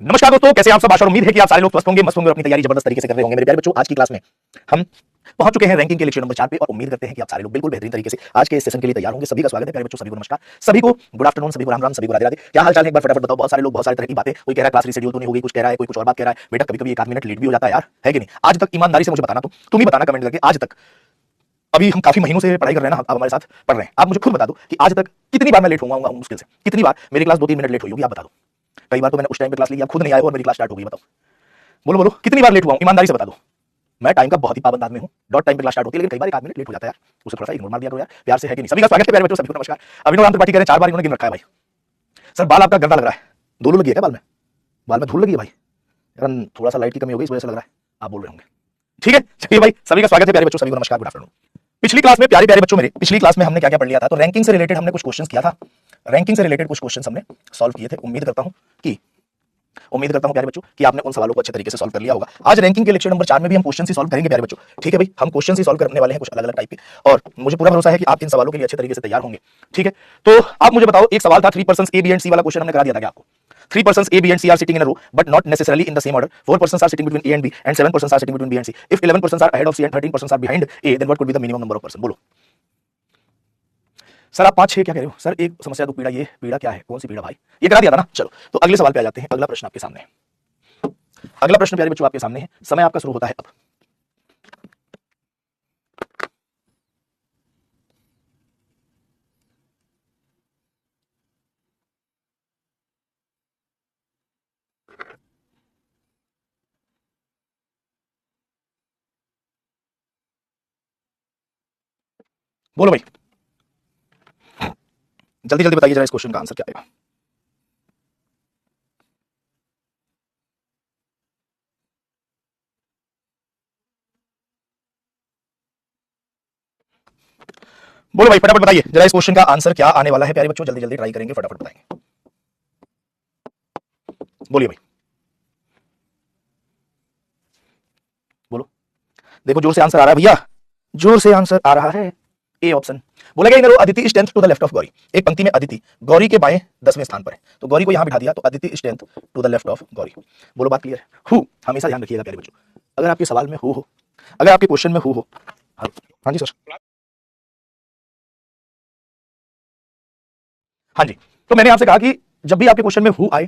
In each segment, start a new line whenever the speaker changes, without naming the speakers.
नमस्कार दोस्तों, कैसे आप सब। आशा और उम्मीद है कि आप सारे लोग स्वस्थ होंगे, मस्त होंगे और अपनी तैयारी जबरदस्त तरीके से कर रहे होंगे। मेरे प्यारे बच्चों, आज की क्लास में हम पहुंच चुके हैं रैंकिंग के लेक्चर नंबर 4 पे और उम्मीद करते हैं कि आप सारे लोग बिल्कुल बेहतरीन तरीके से आज के इस सेशन के लिए तैयार होंगे। सभी का स्वागत है प्यारे बच्चों, सभी को नमस्कार, सभी को गुड आफ्टरनून, सभी को राम राम, सभी को राधे राधे। क्या हाल चाल है, एक बार फटाफट बताओ। बहुत सारे लोग बहुत सारे तरह की बातें, कोई कह रहा है क्लास रीशेड्यूल तो नहीं होगी, कुछ कह रहा है, कोई कुछ और बात कह रहा है। बेटा कभी कभी एक आध मिनट लेट भी हो जाता है यार, है कि नहीं। आज तक ईमानदारी से मुझे बताना, तो तुम ही बताना कमेंट करके, आज तक अभी हम काफी महीनों से पढ़ाई कर रहे हैं ना, आप हमारे साथ पढ़ रहे हैं। आप मुझे खुद बता दो कि आज तक कितनी बार मैं लेट होऊंगा, मुश्किल से कितनी बार मेरी क्लास 2-3 मिनट लेट हुई होगी, आप बता दो। कई बार तो मैंने उस टाइम पे क्लास ली, आप खुद नहीं आए और मेरी क्लास स्टार्ट हो गई। बताओ, बोलो बोलो, कितनी बार लेट हुआ हूं, ईमानदारी से बता दो। मैं टाइम का बहुत ही पाबंद आदमी हूं, डॉट टाइम पे क्लास स्टार्ट होती है, लेकिन कई बार एक आध मिनट लेट हो जाता है यार, उसे थोड़ा सा इग्नोर मार दिया करो यार, प्यार से, है कि नहीं। सभी का स्वागत है प्यारे बच्चों, सभी को नमस्कार। अभिनव राम त्रिपाठी कह रहे हैं 4 बार इन्होंने गिन रखा है भाई। सर बाल आपका गंदा लग रहा है, धूल लगी है क्या बाल में? बाल में धूल लगी है भाई यार, थोड़ा सा लाइट की कमी हो गई, इस वजह से लग रहा है, आप बोल रहे होंगे। ठीक है, चलिए भाई, सभी का स्वागत है प्यारे बच्चों, सभी को नमस्कार, गुड आफ्टरनून। पिछली क्लास में प्यारे प्यारे बच्चों, मेरे पिछली क्लास में हमने क्या क्या पढ़ लिया था, तो रैंकिंग से रिलेटेड हमने कुछ क्वेश्चंस किया था, रैंकिंग से रिलेटेड कुछ क्वेश्चंस हमने सॉल्व किए थे। उम्मीद करता हूं प्यारे बच्चों कि आपने उन सवालों को अच्छे तरीके से सॉल्व कर लिया होगा। आज रैंकिंग के लेक्चर नंबर 4 में भी हम क्वेश्चन ही सॉल्व करेंगे प्यारे बच्चों। ठीक है भाई, हम क्वेश्चन ही सॉल्व करने वाले हैं कुछ अलग अलग टाइप के, और मुझे पूरा भरोसा है कि आप इन सवालों के लिए अच्छे तरीके से तैयार होंगे। ठीक है, तो आप मुझे बताओ, एक सवाल था 3 पर्सन्स ए बी एंड सी वाला क्वेश्चन हमने करा दिया था क्या आपको? 3 persons A, B and C are sitting in a row, but not necessarily in the same order. 4 persons are sitting between A and B, and 7 persons are sitting between B and C. If 11 persons are ahead of C and 13 persons are behind A, then what could be the minimum number of persons? बोलो sir, आप 5-6 क्या कह रहे हो? Sir एक समस्या दो पीड़ा, ये पीड़ा क्या है, कौन सी पीड़ा भाई? ये करा दिया था ना। चलो तो अगले सवाल पे आ जाते हैं। अगला प्रश्न आपके सामने है, अगला प्रश्न प्यारे बच्चों आपके सामने है। समय आपका शुरू होता है अब। बोलो भाई, जल्दी जल्दी बताइए जरा, इस क्वेश्चन का आंसर क्या आएगा? बोलो भाई, फटाफट बताइए जरा, इस क्वेश्चन का आंसर क्या आने वाला है प्यारे बच्चों? जल्दी जल्दी ट्राई करेंगे, फटाफट बताएंगे। बोलिए भाई, बोलो। देखो जोर से आंसर आ रहा है भैया, जोर से आंसर आ रहा है। ए ऑप्शन बोला गया। Aditi strength to the left of Gauri. एक पंक्ति में अदिति गौरी के बाएं 10वें स्थान पर है, तो गौरी को यहां बिठा दिया, तो Aditi strength to the left of Gauri. बोलो बात क्लियर है? हु हमेशा ध्यान रखिएगा प्यारे बच्चों, अगर आपके सवाल में हु हो, अगर आपके क्वेश्चन में हु हो। हाँ जी सर, हाँ जी। तो मैंने आपसे कहा कि जब भी आपके क्वेश्चन में हु आए,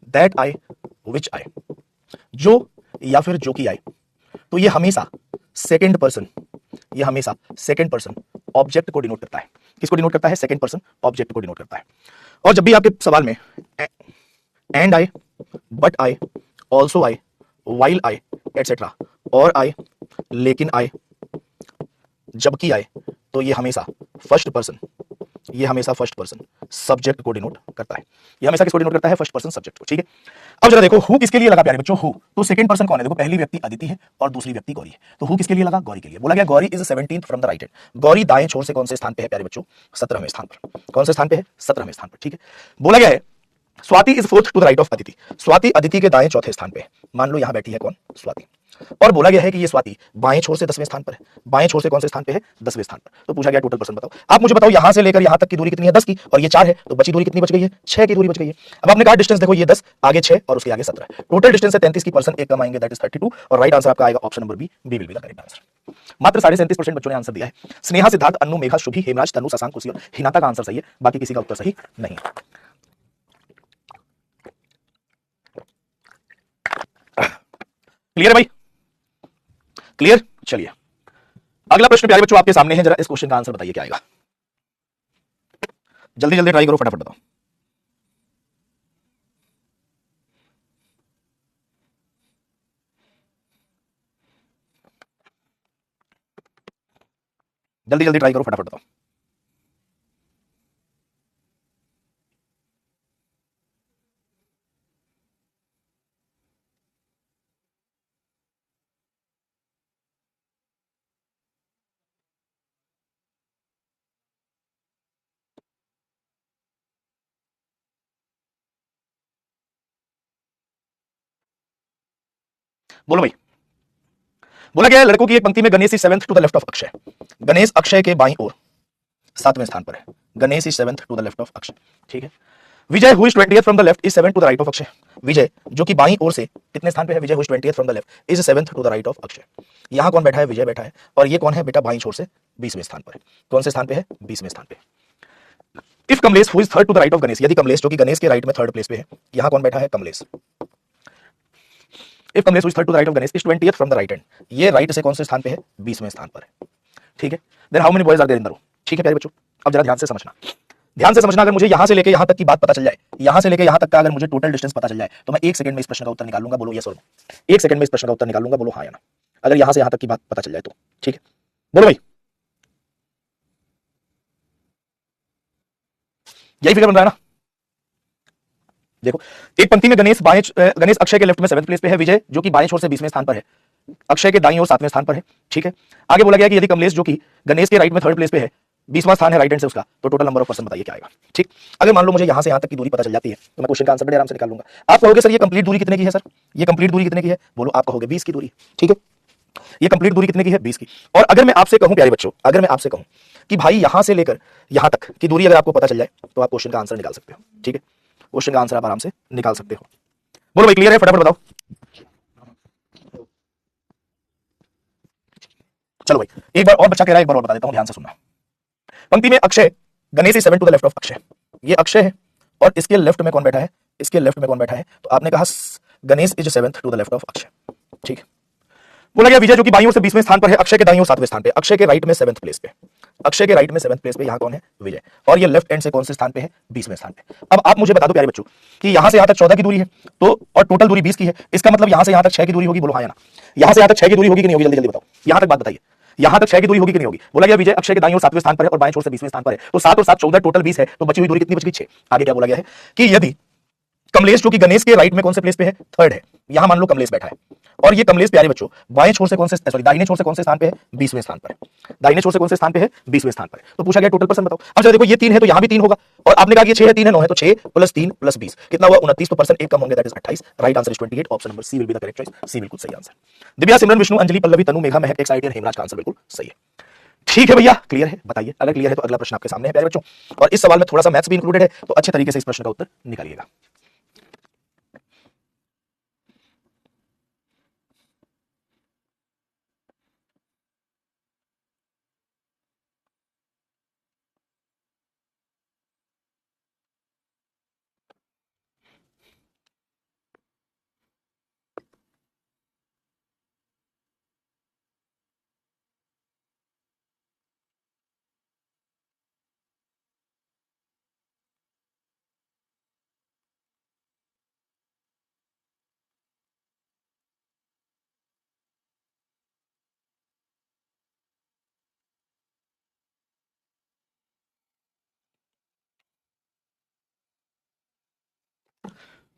दैट आए, विच आए, जो या फिर जो की आए, तो ये हमेशा सेकेंड पर्सन, ये हमेशा सेकेंड पर्सन ऑब्जेक्ट को डिनोट करता है। किसको डिनोट करता है? सेकेंड पर्सन ऑब्जेक्ट को डिनोट करता है। और जब भी आपके सवाल में एंड आए, बट आए, ऑल्सो आए, वाइल आए, एटसेट्रा, और आए, लेकिन आए, जबकि आए, तो ये हमेशा फर्स्ट पर्सन, ये हमेशा फर्स्ट पर्सन सब्जेक्ट को डिनोट करता है। ये हमेशा किसको डिनोट करता है? फर्स्ट पर्सन सब्जेक्ट को। ठीक है, अब जरा देखो हु किसके लिए लगा प्यारे बच्चों? हु तो सेकंड पर्सन कौन है? देखो पहली व्यक्ति अदिति है और दूसरी व्यक्ति गौरी है, तो हु किसके लिए लगा? गौरी के लिए। बोला गया Gauri is 17th from the right hand. Gauri दाएं छोर से कौन से स्थान पे है प्यारे बच्चों? 17वें स्थान पर। कौन से स्थान पे है? 17वें स्थान पर। ठीक है, बोला गया है Swati is 4th to the right of Aditi. Swati Aditi के दाएं चौथे स्थान पे है। मान लो यहां बैठी है कौन? स्वाति। और बोला गया है कि ये स्वाति बाएं छोर से 10वें स्थान पर है। बाएं छोर से कौन से स्थान पे है? 10वें स्थान पर। तो पूछा गया टोटल पर्सन बताओ। आप मुझे बताओ यहां से लेकर यहां तक की दूरी कितनी है? 10 की, और ये 4 है, तो बची दूरी कितनी बच गई है? 6 की दूरी बच गई है। अब आपने कहा डिस्टेंस देखो, ये 10 आगे 6 और उसके आगे 17, टोटल डिस्टेंस है 33 की। पर्सन एक कम आएंगे, दैट इज 32, और राइट आंसर आपका आएगा option number B, B will be the correct answer. मात्र 37.5% बच्चों ने आंसर दिया है। स्नेहा, सिद्धार्थ, अन्नू, मेघा, शुभी, हेमराज, तनु, शशांक, खुशी और हिनाता का आंसर सही है, बाकी किसी का उत्तर सही नहीं है। क्लियर है भाई? क्लियर? चलिए अगला प्रश्न प्यारे बच्चों आपके सामने है, जरा इस क्वेश्चन का आंसर बताइए क्या आएगा? जल्दी जल्दी ट्राई करो, फटाफट बताओ। जल्दी जल्दी ट्राई करो, फटाफट बताओ। बोलो भाई, बोला गया है लड़कों की एक पंक्ति में Ganesh is 7th to the left of Akshay. Ganesh Akshay के बाईं ओर 7वें स्थान पर है। Ganesh is 7th to the left of Akshay. ठीक है, Vijay who is 20th from the left is 7th to the right of Akshay. Vijay जो कि बाईं ओर से कितने स्थान पे है? Vijay who is 20th from the left is 7th to the right of Akshay. यहां कौन बैठा है? विजय बैठा है। और ये कौन है बेटा? बाईं छोर से 20वें स्थान पर है। कौन से स्थान पे है? 20वें स्थान पे। If Kamlesh who is third to the right of Ganesh, यदि कमलेश जो कि गणेश के राइट में थर्ड प्लेस पे है, यहां कौन बैठा है? Kamlesh. If Kamlesh who is third to the right of Ganesh is 20th from the right hand, ये राइट से कौन से स्थान पे है? 20वें स्थान पर है। ठीक है, then how many boys are there in the room? ठीक है प्यारे बच्चों, अब जरा ध्यान से समझना, ध्यान से समझना। अगर मुझे यहां से लेके यहां तक की बात पता चल जाए, यहां से लेके यहां तक का अगर मुझे टोटल डिस्टेंस पता चल जाए, तो मैं 1 सेकंड में इस प्रश्न का उत्तर निकाल लूंगा। बोलो यस और नो। 1 सेकंड में इस प्रश्न का उत्तर निकाल लूंगा। बोलो हाँ या ना, अगर यहां से यहां तक की बात पता चल जाए तो। ठीक है, बोलो भाई। यही फिगर बन रहा है ना? देखो, एक पंक्ति में गणेश अक्षय के लेफ्ट में 7वें प्लेस पे है, विजय जो कि बाएं छोर से 20वें स्थान पर है, अक्षय के दाईं ओर 7वें स्थान पर है। ठीक है, आगे बोला गया कि यदि कमलेश जो कि गणेश के राइट में थर्ड प्लेस पे है, 20वां स्थान है राइट हैंड से उसका, तो टोटल नंबर ऑफ पर्सन बताइए क्या आएगा। ठीक, अगर मान लो मुझे यहां से यहां तक की दूरी पता चल जाती है, तो मैं क्वेश्चन का आंसर बड़े आराम से निकाल लूंगा। आप कहोगे सर ये कंप्लीट दूरी कितने की है? सर ये कंप्लीट दूरी कितने की है? बोलो, आप कहोगे 20 की दूरी। ठीक है, ये कंप्लीट दूरी कितने की है? 20 की। और अगर मैं आपसे कहूं प्यारे बच्चों, अगर मैं आपसे कहूं कि भाई यहां से लेकर यहां तक की दूरी अगर आपको पता चल जाए, तो आप क्वेश्चन का आंसर निकाल सकते हो। ठीक है, क्वेश्चन का आंसर आप आराम से निकाल सकते हो। बोलो भाई, क्लियर है? फटाफट बताओ। चलो भाई, एक बार और बच्चा कह रहा है, एक बार और बता देता हूं, ध्यान से सुनना। पंक्ति में Akshay, Ganesh is 7 to the left of Akshay, ये अक्षय है और इसके लेफ्ट में कौन बैठा है? इसके लेफ्ट में कौन बैठा है? तो आपने कहा Ganesh is 7th to the left of Akshay. ठीक है, बोला गया विजय जो कि बाईं ओर से 20वें स्थान पर है, अक्षय के दाईं ओर 7वें स्थान पे, अक्षय के राइट में 7th प्लेस पे, अक्षय के राइट में 7th प्लेस पे यहां कौन है? विजय। और ये लेफ्ट एंड से कौन से स्थान पे है? 20वें स्थान पे। अब आप मुझे बता दो प्यारे बच्चों कि यहां से यहां तक 14 की दूरी है, तो और टोटल दूरी 20 की है, इसका मतलब यहां से यहां तक 6 की दूरी होगी। बोलो हाँ या ना, यहां से यहां तक 6 की दूरी होगी कि नहीं होगी? जल्दी जल्दी बताओ, यहां तक बात बताइए, यहां तक 6 की दूरी होगी कि नहीं होगी? बोला गया विजय अक्षय के दाईं ओर 7वें स्थान पर है और बाएं छोर से 20वें स्थान पर है, तो 7 और 7 14, टोटल 20 है, तो बची हुई दूरी कितनी बच गई? 6। आगे क्या बोला गया है कि यदि कमलेश जो कि गणेश के राइट में कौन से प्लेस पे है? थर्ड है, यहां मान लो कमलेश बैठा है, और ये कमलेश प्यारे बच्चों बाएं छोर से कौन से, सॉरी दाहिने छोर से कौन से स्थान पे है? 20वें स्थान पर है। दाहिने छोर से कौन से स्थान पे है? 20वें स्थान पर है। तो पूछा गया टोटल पर्सन बताओ। अब चलो देखो, ये 3 है तो यहां भी 3 होगा, और आपने कहा कि 6 है 3 है 9 है, तो 6 प्लस 3 प्लस 20 कितना हुआ? 29। तो पर्सन एक कम होंगे, that is 28। Right answer is 28। Option number C will be the correct choice. C बिल्कुल सही आंसर। दिव्या, सिमरन, विष्णु, अंजलि, पल्लवी, तनु, मेघा, महक, एक्साइटी और हेमराज का आंसर बिल्कुल सही है। ठीक है भैया, क्लियर है? बताइए, अगर क्लियर है तो अगला प्रश्न आपके सामने है प्यारे बच्चों, और इस सवाल में थोड़ा सा मैथ्स भी इंक्लूडेड है, तो अच्छे तरीके से इस प्रश्न का उत्तर निकालिएगा।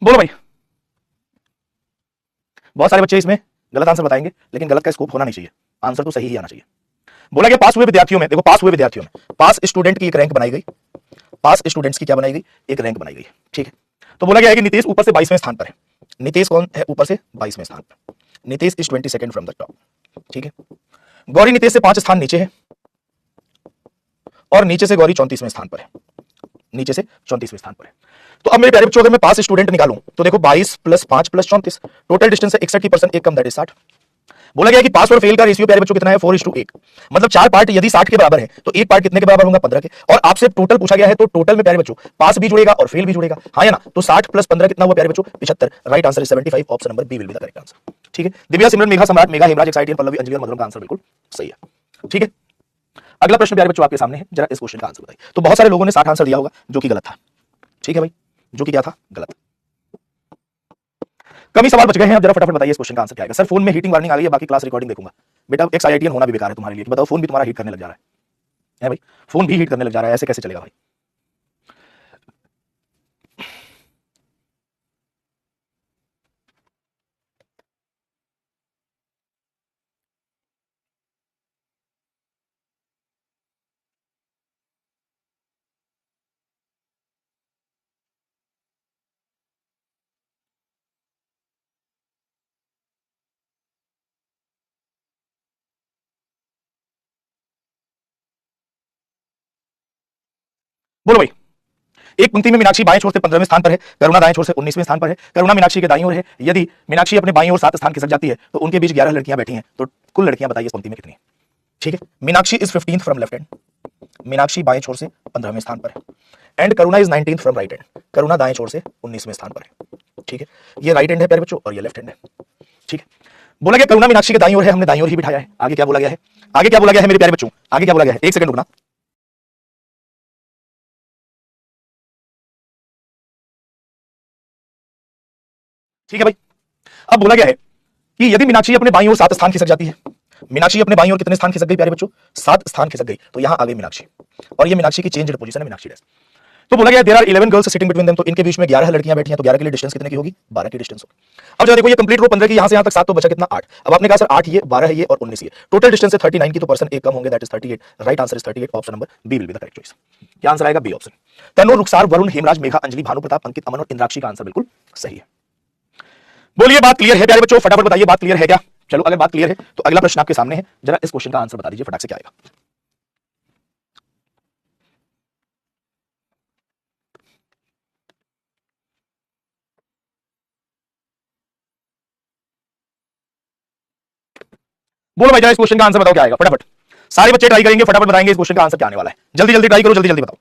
बोलो भाई। बहुत सारे बच्चे इसमें गलत आंसर बताएंगे, लेकिन गलत का स्कोप होना नहीं चाहिए, आंसर तो सही ही आना चाहिए। बोला गया पास हुए विद्यार्थियों में, देखो पास हुए विद्यार्थियों में पास स्टूडेंट की एक रैंक बनाई गई, पास स्टूडेंट्स की क्या बनाई गई? एक रैंक बनाई गई। ठीक है, तो बोला गया है कि नितेश ऊपर से 22वें स्थान पर है। नितेश कौन है ऊपर से? 22वें स्थान पर। Nitesh is 22nd from the top. ठीक है, गौरी नितेश से 5 स्थान नीचे है, और नीचे से गौरी 34वें स्थान पर है, नीचे से 34वें स्थान पर है। तो अब मेरे प्यारे बच्चों, अगर मैं पास स्टूडेंट निकालूं तो देखो 22 प्लस 5 प्लस 34, टोटल डिस्टेंस है 61 की, पर्सन एक कम, दैट इज 60। बोला गया कि पास और फेल का रेशियो प्यारे बच्चों कितना है? 4:1। मतलब 4 पार्ट यदि 60 के बराबर है, तो एक पार्ट कितने के बराबर होगा? 15 के। और आपसे टोटल पूछा गया है, तो टोटल में प्यारे बच्चों पास भी जुड़ेगा और फेल भी जुड़ेगा, हाँ या ना? तो 60 प्लस 15 कितना हुआ प्यारे बच्चों? 75। Right answer is 75। Option number B will be the correct answer. ठीक है, दिव्या, सिमरन, मेघा, सम्राट, मेघा, हेमराज, एक्साइटी, पल्लवी, अंजलि और मधुरम का आंसर बिल्कुल सही है। ठीक है, अगला प्रश्न प्यारे बच्चों आपके सामने है, जरा इस क्वेश्चन का आंसर बताइए। तो बहुत सारे लोगों ने 60 आंसर दिया होगा, जो कि गलत था। ठीक है भाई, जो कि क्या था? गलत। कम ही सवाल बच गए हैं, अब जरा फटाफट बताइए इस क्वेश्चन का आंसर क्या आएगा। सर फोन में हीटिंग वार्निंग आ गई है, बाकी क्लास रिकॉर्डिंग देखूंगा। बेटा एक्स आईआईटीएन होना भी बेकार है तुम्हारे लिए, बताओ फोन भी तुम्हारा हीट करने लग जा रहा है भाई, फोन भी हीट करने लग जा रहा है, ऐसे कैसे चलेगा भाई? बोलो भाई, एक पंक्ति में मीनाक्षी बाएं छोर से 15वें स्थान पर है, करुणा दाएं छोर से 19वें स्थान पर है। करुणा मीनाक्षी के दाईं ओर है। यदि मीनाक्षी अपने बाईं ओर 7 स्थान खिसक जाती है तो उनके बीच 11 लड़कियां बैठी हैं, तो कुल लड़कियां बताइए इस पंक्ति में कितनी है। ठीक है, Meenakshi is 15th from left hand, Meenakshi बाएं छोर से 15वें स्थान पर है, and Karuna is 19th from right hand, Karuna दाएं छोर से 19वें स्थान पर है। ठीक है, ये राइट हैंड है प्यारे बच्चों और ये लेफ्ट हैंड है। ठीक है, बोला गया करुणा मीनाक्षी के दाईं ओर है, हमने दाईं ओर ही बिठाया है। आगे क्या बोला गया है, आगे क्या बोला गया है मेरे प्यारे बच्चों, आगे क्या बोला गया है, एक सेकंड रुकना। ठीक है भाई, अब बोला गया है कि यदि मीनाक्षी अपने बाईं ओर 7 स्थान खिसक जाती है, मीनाक्षी अपने बाईं ओर कितने स्थान खिसक गई प्यारे बच्चों, 7 स्थान खिसक गई, तो यहां आ गई मीनाक्षी और ये मीनाक्षी की चेंज्ड पोजीशन है, मीनाक्षी डैश। तो बोला गया there are 11 girls sitting between them, तो इनके बीच में 11 लड़कियां बैठी हैं, तो 11 के लिए डिस्टेंस कितने की होगी, 12 की डिस्टेंस होगी। अब जरा देखो ये कंप्लीट रो 15 की, यहां से यहां तक 7 तो बचा कितना 8। अब आपने कहा सर 8 ये, 12 है ये और 19 ये, टोटल डिस्टेंस है 39 की, तो पर्सन एक कम होंगे, that is 38। Right answer is 38, option number B will be the correct choice. क्या आंसर आएगा, बी ऑप्शन। तनु, रुखसार, वरुण, हेमराज, मेघा, अंजलि, भानु प्रताप, अंकित, अमन और इंद्राक्षी का आंसर बिल्कुल सही है। बोलिए बात क्लियर है प्यारे बच्चों, फटाफट बताइए बात क्लियर है क्या। चलो अगर बात क्लियर है तो अगला प्रश्न आपके सामने है, जरा इस क्वेश्चन का आंसर बता दीजिए फटाक से, क्या आएगा। बोलो भाई जरा इस क्वेश्चन का आंसर बताओ क्या आएगा, फटाफट। सारे बच्चे ट्राई करेंगे, फटाफट बताएंगे इस क्वेश्चन का आंसर क्या आने वाला है। जल्दी जल्दी ट्राई करो, जल्दी जल्दी बताओ।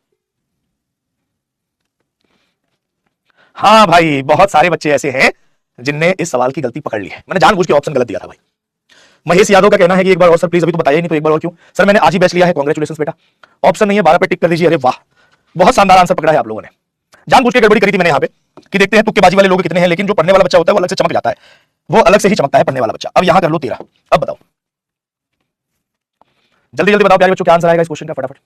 हाँ भाई, बहुत सारे बच्चे ऐसे हैं जिनने इस सवाल की गलती पकड़ ली है, मैंने जानबूझ के ऑप्शन गलत दिया था भाई। महेश यादव का कहना है कि एक बार और सर प्लीज, अभी तो बताया ही नहीं, तो एक बार और क्यों सर, मैंने आज ही बैच लिया है, कांग्रेचुलेशंस बेटा। ऑप्शन नहीं है, 12 पे टिक कर दीजिए। अरे वाह, बहुत शानदार आंसर पकड़ा है आप लोगों ने, जानबूझ के गड़बड़ी करी थी मैंने यहाँ पे कि देखते हैं तुक्केबाजी वाले लोग कितने हैं, लेकिन जो पढ़ने वाला बच्चा होता है वो अलग से चमक जाता है, वो अलग से ही चमकता है पढ़ने वाला बच्चा। अब यहां कर लो 13, अब बताओ जल्दी जल्दी बताओ प्यारे बच्चों क्या आंसर आएगा इस क्वेश्चन का, फटाफट।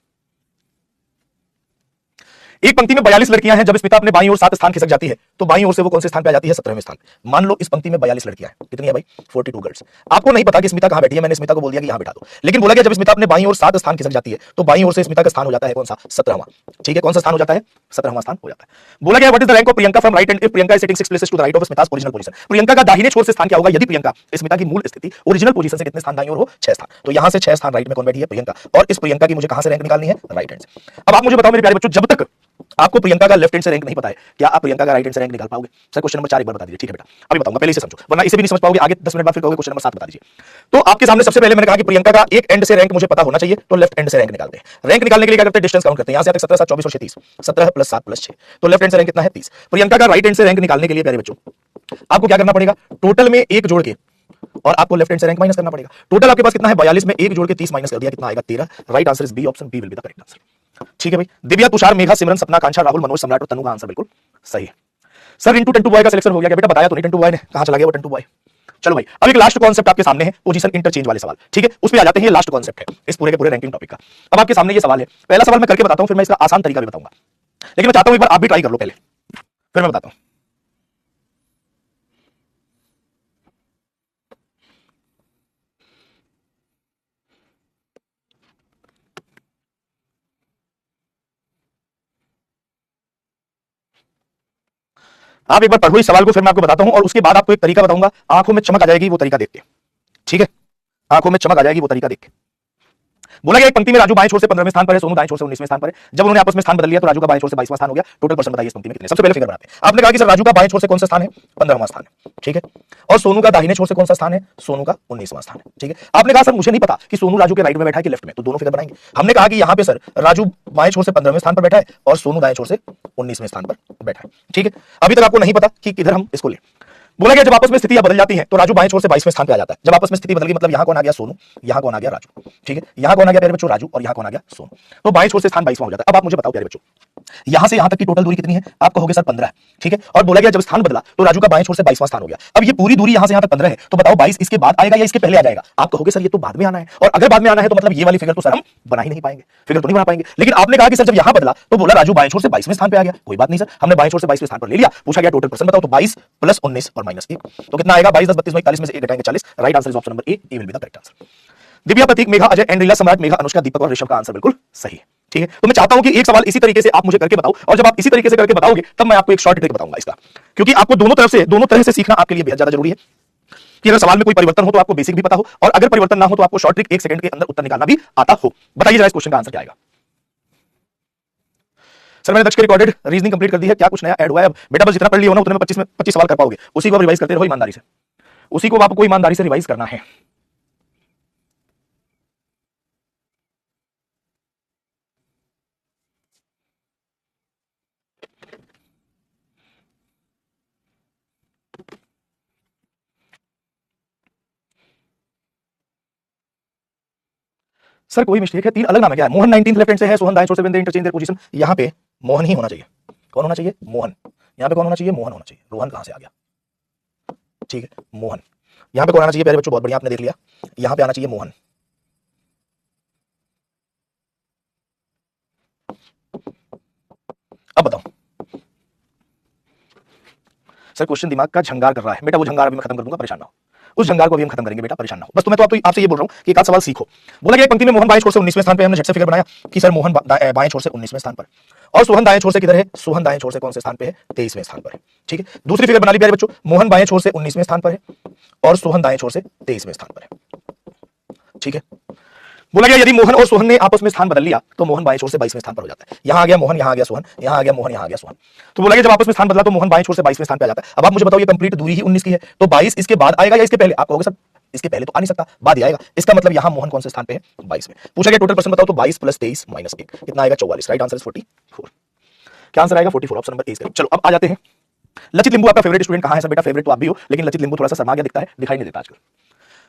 एक पंक्ति में 42 लड़कियां हैं, जब स्मिता अपने बाईं ओर 7 स्थान खिसक जाती है तो बाईं ओर से वो कौन से स्थान पे आ जाती है, 17वें स्थान। मान लो इस पंक्ति में 42 लड़कियां हैं, कितनी है भाई, 42 गर्ल्स। आपको नहीं पता कि स्मिता कहां बैठी है, मैंने स्मिता को बोल दिया कि यहां बैठा दो, लेकिन बोला गया जब स्मिता अपने बाईं ओर 7 स्थान खिसक जाती है तो बाईं ओर से स्मिता का स्थान हो जाता है कौन सा, 17वां। ठीक है, कौन सा स्थान हो जाता है, 17वां स्थान हो जाता है। बोला गया what is the rank of Priyanka from right hand if Priyanka is sitting 6 places to the right of Smita's original position. Priyanka का दाहिने छोर से स्थान क्या होगा यदि प्रियंका स्मिता की मूल स्थिति ओरिजिनल पोजीशन से कितने स्थान दाईं ओर हो, 6 स्थान। तो यहां से 6 स्थान राइट में कौन बैठी है, प्रियंका, और इस प्रियंका की मुझे कहां से रैंक निकालनी है, राइट हैंड से। अब आप मुझे बताओ मेरे प्यारे बच्चों, जब तक आपको प्रियंका का लेफ्ट हैंड से रैंक नहीं पता है, क्या आप प्रियंका का राइट हैंड से रैंक निकाल पाओगे। सर क्वेश्चन नंबर 4 एक बार बता दीजिए। ठीक है बेटा, अभी बताऊंगा, पहले इसे समझो, वरना इसे भी नहीं समझ पाओगे, आगे 10 मिनट बाद फिर कहोगे क्वेश्चन नंबर 7 बता दीजिए। तो आपके सामने सबसे पहले मैंने कहा कि प्रियंका का एक एंड से रैंक मुझे पता होना चाहिए, तो लेफ्ट हैंड से रैंक निकालते हैं। रैंक निकालने के लिए क्या करते हैं, डिस्टेंस काउंट करते हैं, यहां से आते 17 7 24 और 6 30, 17 + 7 + 6, तो लेफ्ट हैंड से रैंक कितना है, 30। प्रियंका का राइट हैंड से रैंक निकालने के लिए प्यारे बच्चों आपको क्या करना पड़ेगा, टोटल में 1 जोड़ के और आपको लेफ्ट हैंड से रैंक माइनस करना पड़ेगा। टोटल आपके पास कितना है, 42 में 1 जोड़ के 30 माइनस कर दिया, कितना आएगा, 13। Right answer is B option, B will be the correct answer. ठीक है भाई, दिव्या, तुषार, मेघा, सिमरन, सपना, कांक्षा, राहुल, मनोज, सम्राट और तनु का आंसर बिल्कुल सही है। सर इंटू टेंटू बॉय का सिलेक्शन हो गया क्या, बेटा बताया तो नहीं टेंटू बॉय ने, कहां चला गया वो टेंटू बॉय। चलो भाई, अब एक लास्ट कॉन्सेप्ट आपके सामने है, पोजीशन इंटरचेंज वाले सवाल। ठीक है, उस पे आ जाते हैं, ये लास्ट कॉन्सेप्ट है इस पूरे के पूरे रैंकिंग टॉपिक का। अब आपके सामने ये सवाल है, पहला सवाल मैं करके बताता हूं, फिर मैं इसका आसान तरीका भी बताऊंगा, लेकिन मैं चाहता हूं एक बार आप भी ट्राई कर लो पहले, फिर मैं बताता हूं। आप एक बार पढ़ो इस सवाल को, फिर मैं आपको बताता हूं, और उसके बाद आपको एक तरीका बताऊंगा, आंखों में चमक आ जाएगी वो तरीका देख के। ठीक है, आंखों में चमक आ जाएगी वो तरीका देख के। बोला गया एक पंक्ति में राजू बाएं छोर से 15वें स्थान पर है, सोनू दाएं छोर से 19वें स्थान पर है। जब उन्होंने आपस में स्थान बदल लिया तो राजू का बाएं छोर से 22वां स्थान हो गया। टोटल पर्सन बताइए इस पंक्ति में कितने। सबसे पहले फिगर बनाते हैं। आपने कहा कि सर राजू का बाएं छोर से कौन सा स्थान है, 15वां स्थान है, ठीक है, और सोनू का दाहिने छोर से कौन सा स्थान है, सोनू का 19वां स्थान है, ठीक है। आपने कहा सर मुझे नहीं पता कि सोनू राजू के राइट में बैठा है कि लेफ्ट में, तो दोनों फिगर बनाएंगे। हमने कहा कि यहाँ पे सर राजू बाएं छोर से 15वें स्थान पर बैठा है और सोनू दाएं छोर से 19वें स्थान पर बैठा है, ठीक है। अभी तक आपको नहीं पता कि किधर हम इसको लें। बोला गया जब आपस में स्थितियां बदल जाती हैं तो राजू बाएं छोर से 22वें स्थान पे आ जाता है। जब आपस में स्थिति बदल गई मतलब यहां कौन आ गया, सोनू, यहां कौन आ गया, राजू, ठीक है। यहां कौन आ गया प्यारे बच्चों, राजू, और यहां कौन आ गया, सोनू। तो बाएं छोर से स्थान 22वां हो जाता है। अब आप मुझे बताओ प्यारे बच्चों, यहां से यहां तक की टोटल दूरी कितनी है, आप कहोगे सर 15 है, ठीक है। और बोला गया जब स्थान बदला तो राजू का बाएं छोर से 22वां स्थान हो गया। अब ये पूरी दूरी यहां से यहां तक 15 है, तो बताओ 22 इसके बाद आएगा या इसके पहले आ जाएगा। आप कहोगे सर ये तो बाद में आना है, और अगर बाद में आना है तो मतलब ये वाली फिगर तो सर हम बना ही नहीं पाएंगे, फिगर तो नहीं बना पाएंगे। लेकिन आपने कहा कि सर जब यहां बदला तो बोला राजू बाएं छोर से 22वें स्थान पे आ गया। कोई बात नहीं सर, हमने बाएं छोर से 22वें स्थान पर ले लिया। पूछा गया टोटल पर्सन बताओ, तो 22 + 19 और -1, तो कितना आएगा, 22 10 32 41 में से 1 घटाएंगे 40। Right answer is option number A, A will be the correct answer. Divya, Pratik, Megha, Ajay and Leela, Samrat, Megha, Anushka, दीपक और ऋषभ का आंसर बिल्कुल सही है, ठीक है। तो मैं चाहता हूं कि एक सवाल इसी तरीके से आप मुझे करके बताओ, और जब आप इसी तरीके से करके बताओगे तब मैं आपको एक शॉर्ट ट्रिक बताऊंगा इसका, क्योंकि आपको दोनों तरह से सीखना आपके लिए बेहद ज्यादा जरूरी है कि अगर सवाल में कोई परिवर्तन हो तो आपको बेसिक भी पता हो, और अगर परिवर्तन ना हो तो आपको शॉर्ट ट्रिक 1 सेकंड के अंदर उत्तर निकालना भी आता हो। बताइए जरा इस क्वेश्चन का आंसर क्या आएगा। सर मैंने दक्ष की रिकॉर्डेड रीजनिंग कंप्लीट कर दी है, क्या कुछ नया ऐड हुआ है? अब बेटा बस जितना पढ़ लिया हो ना उतने में 25 सवाल कर पाओगे, उसी को आप रिवाइज करते रहो ईमानदारी से, उसी को आपको ईमानदारी से रिवाइज करना है। सर कोई मिस्टेक है, 3 अलग नाम है क्या है? मोहन 19th लेफ्ट हैंड से है, सोहन दाएं छोर से बिंदु इंटरचेंज देयर पोजीशन। यहां पे मोहन ही होना चाहिए। कौन होना चाहिए? मोहन। यहां पे कौन होना चाहिए? मोहन होना चाहिए। रोहन कहां से आ गया? ठीक है, मोहन। यहां पे कौन आना चाहिए प्यारे बच्चों? बहुत बढ़िया, आपने देख लिया। यहां पे आना चाहिए मोहन। अब बताओ सर, क्वेश्चन दिमाग का झंगार कर रहा है बेटा, वो झंगार अभी मैं खत्म कर दूंगा, परेशान ना हो। उस झंगार को अभी हम खत्म करेंगे बेटा, परेशान ना हो। बस तो मैं तो आपसे ये बोल रहा हूं कि एक आध सवाल सीखो। बोला गया एक पंक्ति में मोहन बाएं छोर से 19वें स्थान पे, हमने झट से फिगर बनाया कि सर मोहन बाएं छोर से 19वें स्थान पर, और सोहन दाएं छोर से किधर है? सोहन दाएं छोर से कौन से स्थान पे है? 23वें स्थान पर है। ठीक है, दूसरी फिगर बना ली प्यारे बच्चों, मोहन बाएं छोर से 19वें स्थान पर है और सोहन दाएं छोर से 23वें स्थान पर है। ठीक है, बोला गया यदि मोहन और सोहन ने आपस में स्थान बदल लिया तो मोहन बाएं छोर से 22वें स्थान पर हो जाता है। यहां आ गया मोहन, यहां आ गया सोहन, यहां आ गया मोहन, यहां आ गया सोहन। तो बोला गया जब आपस में स्थान बदला तो मोहन बाएं छोर से 22वें स्थान पर आ जाता है। अब आप मुझे बताओ ये कंप्लीट दूरी ही 19 की है, तो 22 इसके बाद आएगा या इसके पहले? आप कहोगे सर इसके पहले तो आ नहीं सकता, बाद ही आएगा। इसका मतलब यहां मोहन कौन से स्थान पे है? 22 में। पूछा गया टोटल परसेंट बताओ, तो 22 प्लस 23 माइनस 1 कितना आएगा? 44। Right answer is 44। क्या आंसर आएगा? 44, option number A is correct. चलो अब आ जाते हैं, लचित लिंबू आपका फेवरेट स्टूडेंट कहां है? सर बेटा फेवरेट तो आप भी हो, लेकिन लचित लिंबू थोड़ा सा शर्मा गया दिखता है, दिखाई नहीं देता आजकल।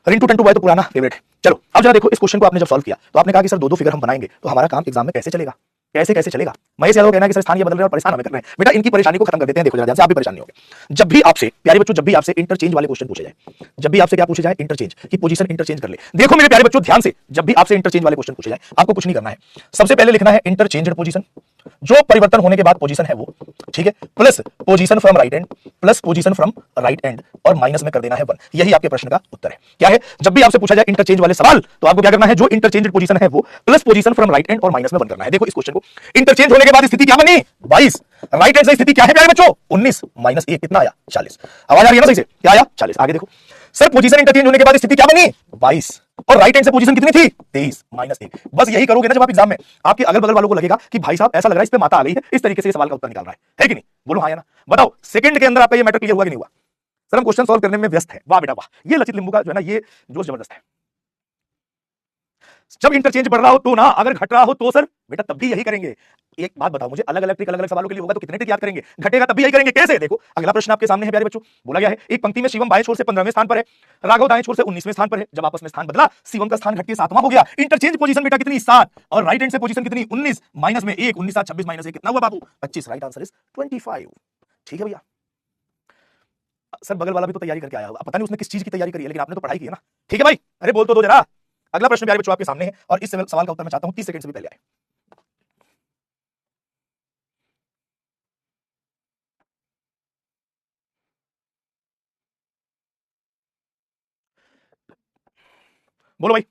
रिंटू टंटू बॉय तो पुराना फेवरेट है। चलो अब जरा देखो, इस क्वेश्चन को आपने जब सॉल्व किया तो आपने कहा कि सर दो फिगर हम बनाएंगे तो हमारा काम एग्जाम में कैसे चलेगा? कैसे चलेगा? महेश यादव कहना है कि सर स्थान ये बदल रहे हैं और परेशान हमें कर रहे हैं। बेटा इनकी परेशानी को खत्म कर देते हैं, देखो जरा ध्यान से, आप भी परेशान नहीं होंगे। जब भी आपसे प्यारे बच्चों, जब भी आपसे इंटरचेंज वाले क्वेश्चन पूछे जाए, जब भी आपसे क्या पूछे जाए? इंटरचेंज की पोजीशन इंटरचेंज कर ले। देखो मेरे प्यारे बच्चों ध्यान से, जब भी आपसे इंटरचेंज वाले क्वेश्चन पूछे जाए आपको कुछ नहीं करना है, सबसे पहले लिखना है इंटरचेंज्ड पोजीशन, जो परिवर्तन होने के बाद पोजीशन है वो, ठीक है, plus position from right and, plus position from right and, और माइनस में कर देना है 1। यही आपके प्रश्न का उत्तर है। क्या है? जब भी आपसे पूछा जाए इंटरचेंज वाले सवाल तो आपको क्या करना है? जो इंटरचेंज्ड पोजीशन है वो plus position from right and और माइनस में 1 करना है। देखो इस क्वेश्चन को, इंटरचेंज होने के बाद स्थिति क्या बनी? 22। राइट हैंड से स्थिति क्या है प्यारे बच्चों? 19 माइनस 1 कितना आया? 40। आवाज आ रही है ना सही से? क्या आया? 40। आगे देखो सर, पोजीशन इंटरचेंज होने के बाद स्थिति क्या बनी? 22, और राइट हैंड से पोजीशन कितनी थी? 23 माइनस 1। बस यही करोगे ना जब आप एग्जाम में, आपके अगल बगल वालों को लगेगा कि भाई साहब ऐसा लग रहा है इस पे माता आ गई है, इस तरीके से सवाल का उत्तर निकाल रहा है कि नहीं? बोलो हाँ या ना, बताओ सेकंड के अंदर आपका ये मैटर क्लियर हुआ कि नहीं हुआ? सर हम क्वेश्चन सॉल्व करने में व्यस्त है। वाह बेटा वाह, ये लचित लिंबू का जो है ना ये जोश जबरदस्त है। जब इंटरचेंज बढ़ रहा हो तो ना, अगर घट रहा हो तो सर बेटा तब भी यही करेंगे। एक बात बताओ मुझे, अलग अलग ट्रिक अलग अलग सवालों के लिए होगा तो कितने ट्रिक याद करेंगे? घटेगा तब भी यही करेंगे। कैसे? देखो अगला प्रश्न आपके सामने है प्यारे बच्चों, बोला गया है एक पंक्ति में शिवम बाएं छोर से 15वें स्थान पर है, राघव दाएं छोर से 19वें स्थान पर है। जब आपस में स्थान बदला शिवम का स्थान घट के 7वां हो गया। इंटरचेंज पोजीशन बेटा कितनी? 7, और राइट हैंड से पोजीशन कितनी? 19 माइनस में 1, 19 7 26 माइनस 1 कितना हुआ बाबू? 25। Right answer is 25। ठीक है भैया। सर बगल वाला भी तो तैयारी करके आया होगा, पता नहीं उसने किस चीज की तैयारी करी है, लेकिन आपने तो पढ़ाई की है ना। ठीक है भाई, अरे बोल तो दो जरा। अगला प्रश्न प्यारे बच्चों आपके सामने है और इस सवाल का उत्तर मैं चाहता हूं 30 सेकंड से भी पहले आए। बोलो भाई।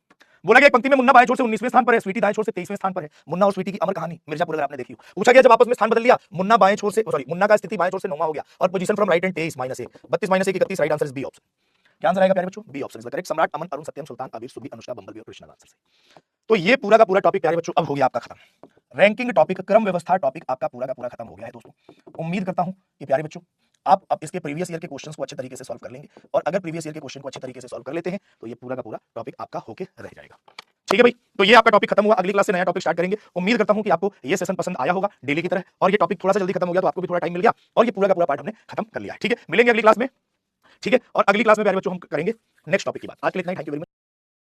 बोला गया एक पंक्ति में मुन्ना बाएं छोर से 19वें स्थान पर है, स्वीटी दाएं छोर से 23वें स्थान पर है। मुन्ना और स्वीटी की अमर कहानी मिर्जापुर अगर आपने देखी हो। पूछा गया जब आपस में स्थान बदल लिया, मुन्ना बाएं छोर से मुन्ना का स्थिति बाएं छोर से 9वां हो गया और position from right end 23 minus 1, 32 minus 1 31। Right answer is B option. क्या आंसर आएगा प्यारे बच्चों? B option is the correct. Samrat, Aman, Arun, सत्यम, सुल्तान, अबीर, सुबी, अनुष्का, बम्बल और कृष्णा आंसर से। तो ये पूरा का पूरा टॉपिक प्यारे बच्चों अब हो गया आपका खत्म। रैंकिंग टॉपिक, क्रम व्यवस्था टॉपिक आपका पूरा का पूरा खत्म हो गया है दोस्तों। उम्मीद करता हूं कि प्यारे बच्चों आप अब इसके प्रीवियस ईयर के क्वेश्चंस को अच्छे तरीके से सॉल्व कर लेंगे, और अगर प्रीवियस ईयर के क्वेश्चन को अच्छे तरीके से सॉल्व कर लेते हैं तो ये पूरा का पूरा टॉपिक आपका होके रह जाएगा। ठीक है भाई, तो ये आपका टॉपिक खत्म हुआ। अगली क्लास से नया टॉपिक स्टार्ट करेंगे। उम्मीद करता हूं कि आपको ये सेशन पसंद आया होगा डेली की तरह, और ये टॉपिक थोड़ा सा जल्दी खत्म हो गया तो आपको भी थोड़ा टाइम मिल गया, और ये पूरा का पूरा पार्ट हमने खत्म कर लिया है। ठीक है, मिलेंगे अगली क्लास में। ठीक है, और अगली क्लास में प्यारे बच्चों हम करेंगे नेक्स्ट टॉपिक की बात। आज के लिए इतना ही, थैंक यू वेरी मच।